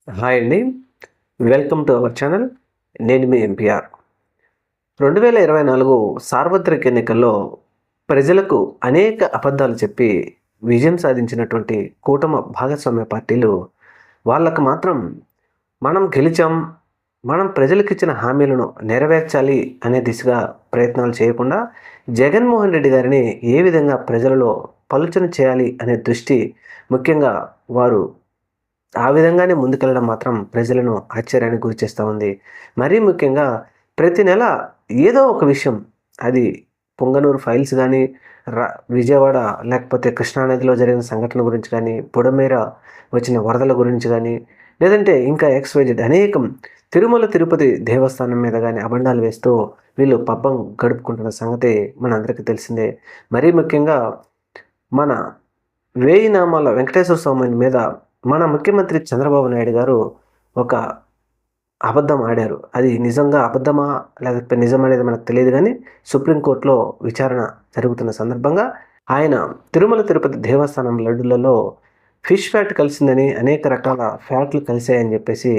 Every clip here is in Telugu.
హాయ్ అండి. Welcome to our channel. నేను మీ ఎంపీఆర్. 2024 సార్వత్రిక ఎన్నికల్లో ప్రజలకు అనేక అబద్ధాలు చెప్పి విజయం సాధించినటువంటి కూటమి భాగస్వామ్య పార్టీలు వాళ్ళకు మాత్రం మనం గెలిచాం, మనం ప్రజలకిచ్చిన హామీలను నెరవేర్చాలి అనే దిశగా ప్రయత్నాలు చేయకుండా జగన్మోహన్ రెడ్డి గారిని ఏ విధంగా ప్రజలలో పలుచన చేయాలి అనే దృష్టి ముఖ్యంగా వారు ఆ విధంగానే ముందుకెళ్ళడం మాత్రం ప్రజలను ఆశ్చర్యానికి గురిచేస్తూ ఉంది. మరీ ముఖ్యంగా ప్రతి నెల ఏదో ఒక విషయం, అది పొంగనూరు ఫైల్స్ కానీ, విజయవాడ లేకపోతే కృష్ణానదిలో జరిగిన సంఘటన గురించి కానీ, బుడమేర వచ్చిన వరదల గురించి కానీ, లేదంటే ఇంకా XYZ అనేకం తిరుమల తిరుపతి దేవస్థానం మీద కానీ అబండాలు వేస్తూ వీళ్ళు పబ్బం గడుపుకుంటున్న సంగతి మనందరికీ తెలిసిందే. మరీ ముఖ్యంగా మన వేయి నామాల వెంకటేశ్వర స్వామి మీద మన ముఖ్యమంత్రి చంద్రబాబు నాయుడు గారు ఒక అబద్ధం ఆడారు. అది నిజంగా అబద్ధమా లేకపోతే నిజమనేది మనకు తెలియదు, కానీ సుప్రీంకోర్టులో విచారణ జరుగుతున్న సందర్భంగా ఆయన తిరుమల తిరుపతి దేవస్థానం లడ్డులలో ఫిష్ ఫ్యాట్ కలిసిందని, అనేక రకాల ఫ్యాట్లు కలిసాయని చెప్పేసి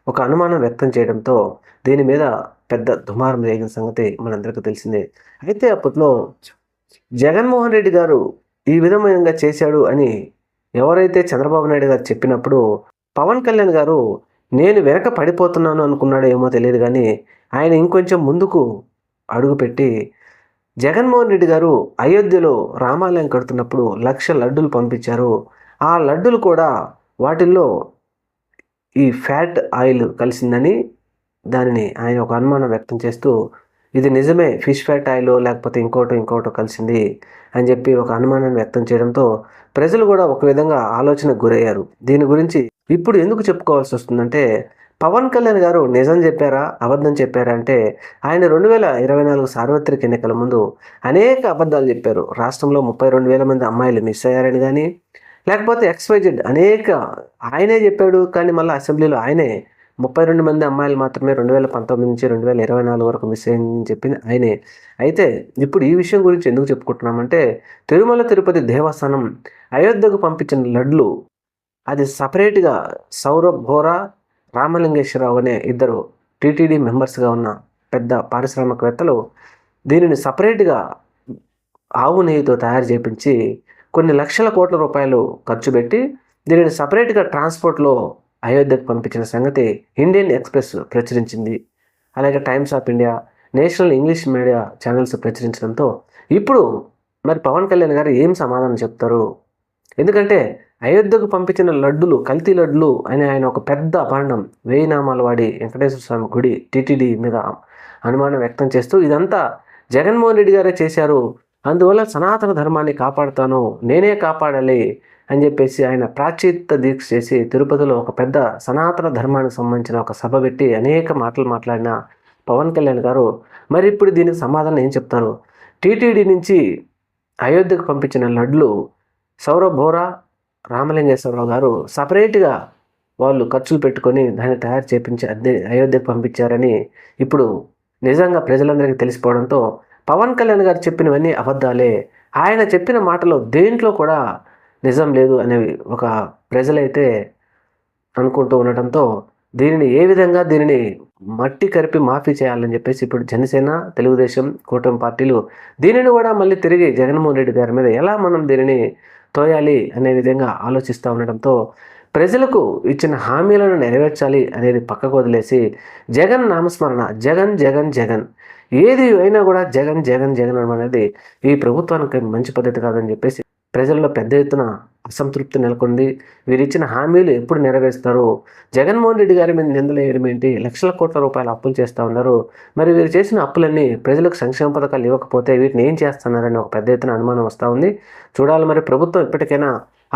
ఒక అనుమానం వ్యక్తం చేయడంతో దీని మీద పెద్ద దుమారం రేగిన సంగతి మనందరికీ తెలిసిందే. అయితే అప్పట్లో జగన్మోహన్ రెడ్డి గారు ఈ విధంగా చేశాడు అని ఎవరైతే చంద్రబాబు నాయుడు గారు చెప్పినప్పుడు పవన్ కళ్యాణ్ గారు నేను వెనక పడిపోతున్నాను అనుకున్నాడో ఏమో తెలియదు, కానీ ఆయన ఇంకొంచెం ముందుకు అడుగుపెట్టి జగన్మోహన్ రెడ్డి గారు అయోధ్యలో రామాలయం కడుతున్నప్పుడు 1,00,000 లడ్డులు పంపించారు. ఆ లడ్డులు కూడా వాటిల్లో ఈ ఫ్యాట్ ఆయిల్ కలిసిందని దానిని ఆయన ఒక అనుమానం వ్యక్తం చేస్తూ ఇది నిజమే, ఫిష్ ఫ్యాట్ ఆయిల్ లేకపోతే ఇంకోటో కలిసింది అని చెప్పి ఒక అనుమానాన్ని వ్యక్తం చేయడంతో ప్రజలు కూడా ఒక విధంగా ఆలోచనకు గురయ్యారు. దీని గురించి ఇప్పుడు ఎందుకు చెప్పుకోవాల్సి వస్తుందంటే, పవన్ కళ్యాణ్ గారు నిజం చెప్పారా అబద్ధం చెప్పారా అంటే, ఆయన 2024 సార్వత్రిక ఎన్నికల ముందు అనేక అబద్ధాలు చెప్పారు. రాష్ట్రంలో 32,000 మంది అమ్మాయిలు మిస్ అయ్యారని కానీ, లేకపోతే XYZ అనేక ఆయనే చెప్పాడు, కానీ మళ్ళీ అసెంబ్లీలో ఆయనే 32 మంది అమ్మాయిలు మాత్రమే 2019 నుంచి 2024 వరకు మిస్ అయ్యిందని చెప్పింది ఆయనే. అయితే ఇప్పుడు ఈ విషయం గురించి ఎందుకు చెప్పుకుంటున్నామంటే, తిరుమల తిరుపతి దేవస్థానం అయోధ్యకు పంపించిన లడ్లు అది సపరేట్గా సౌరభ్ బోరా, రామలింగేశ్వరరావు అనే ఇద్దరు టీటీడీ మెంబర్స్గా ఉన్న పెద్ద పారిశ్రామికవేత్తలు దీనిని సపరేట్గా ఆవు నెయ్యితో తయారు చేయించి కొన్ని లక్షల కోట్ల రూపాయలు ఖర్చు పెట్టి దీనిని సపరేట్గా ట్రాన్స్పోర్ట్లో అయోధ్యకు పంపించిన సంగతి ఇండియన్ ఎక్స్ప్రెస్ ప్రచురించింది. అలాగే Times of India, national English media channels ప్రచురించడంతో ఇప్పుడు మరి పవన్ కళ్యాణ్ గారు ఏం సమాధానం చెప్తారు? ఎందుకంటే అయోధ్యకు పంపించిన లడ్డులు కల్తీ లడ్డులు అని ఆయన ఒక పెద్ద అభాండం వేయి నామాల వాడి వెంకటేశ్వర స్వామి గుడి టీటీడీ మీద అనుమానం వ్యక్తం చేస్తూ ఇదంతా జగన్మోహన్ రెడ్డి గారే చేశారు, అందువల్ల సనాతన ధర్మాన్ని కాపాడుతాను, నేనే కాపాడాలి అని చెప్పేసి ఆయన ప్రాచిత్త దీక్ష చేసి తిరుపతిలో ఒక పెద్ద సనాతన ధర్మానికి సంబంధించిన ఒక సభ పెట్టి అనేక మాటలు మాట్లాడిన పవన్ కళ్యాణ్ గారు మరి ఇప్పుడు దీనికి సమాధానం ఏం చెప్తారు? టీటీడీ నుంచి అయోధ్యకు పంపించిన లడ్లు సౌరభ్ బోరా, రామలింగేశ్వరరావు గారు సపరేట్గా వాళ్ళు ఖర్చులు పెట్టుకొని దాన్ని తయారు చేయించి అయోధ్యకు పంపించారని ఇప్పుడు నిజంగా ప్రజలందరికీ తెలిసిపోవడంతో పవన్ కళ్యాణ్ గారు చెప్పినవన్నీ అబద్ధాలే, ఆయన చెప్పిన మాటలో దేంట్లో కూడా నిజం లేదు అనేవి ఒక ప్రజలైతే అనుకుంటూ ఉండటంతో దీనిని ఏ విధంగా దీనిని మట్టి కరిపి మాఫీ చేయాలని చెప్పేసి ఇప్పుడు జనసేన, తెలుగుదేశం కూటమి పార్టీలు దీనిని కూడా మళ్ళీ తిరిగి జగన్మోహన్ రెడ్డి గారి మీద ఎలా మనం దీనిని తోయాలి అనే విధంగా ఆలోచిస్తూ ఉండడంతో ప్రజలకు ఇచ్చిన హామీలను నెరవేర్చాలి అనేది పక్కకు వదిలేసి జగన్ నామస్మరణ, జగన్ జగన్ జగన్ ఏది అయినా కూడా జగన్ జగన్ జగన్ అనేది ఈ ప్రభుత్వానికి మంచి పద్ధతి కాదని చెప్పేసి ప్రజల్లో పెద్ద ఎత్తున అసంతృప్తి నెలకొంది. వీరిచ్చిన హామీలు ఎప్పుడు నెరవేరుస్తారు? జగన్మోహన్ రెడ్డి గారి మీద నిందలు వేయడం ఏంటి? లక్షల కోట్ల రూపాయల అప్పులు చేస్తూ ఉన్నారు. మరి వీరు చేసిన అప్పులన్నీ ప్రజలకు సంక్షేమ పథకాలు ఇవ్వకపోతే వీటిని ఏం చేస్తున్నారని ఒక పెద్ద ఎత్తున అనుమానం వస్తూ ఉంది. చూడాలి మరి ప్రభుత్వం ఇప్పటికైనా.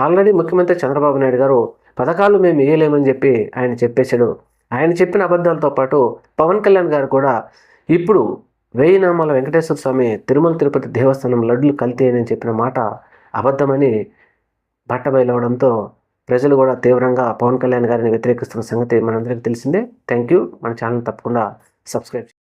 ఆల్రెడీ ముఖ్యమంత్రి చంద్రబాబు నాయుడు గారు పథకాలు మేము వేయలేమని చెప్పి ఆయన చెప్పేశాడు. ఆయన చెప్పిన అబద్ధాలతో పాటు పవన్ కళ్యాణ్ గారు కూడా ఇప్పుడు వేయి నామాల వెంకటేశ్వర స్వామి తిరుమల తిరుపతి దేవస్థానం లడ్లు కల్తీ అని చెప్పిన మాట అబద్ధమని బట్టబయలవడంతో ప్రజలు కూడా తీవ్రంగా పవన్ కళ్యాణ్ గారిని వ్యతిరేకిస్తున్న సంగతి మనందరికీ తెలిసిందే. Thank you. మన ఛానల్ తప్పకుండా సబ్స్క్రైబ్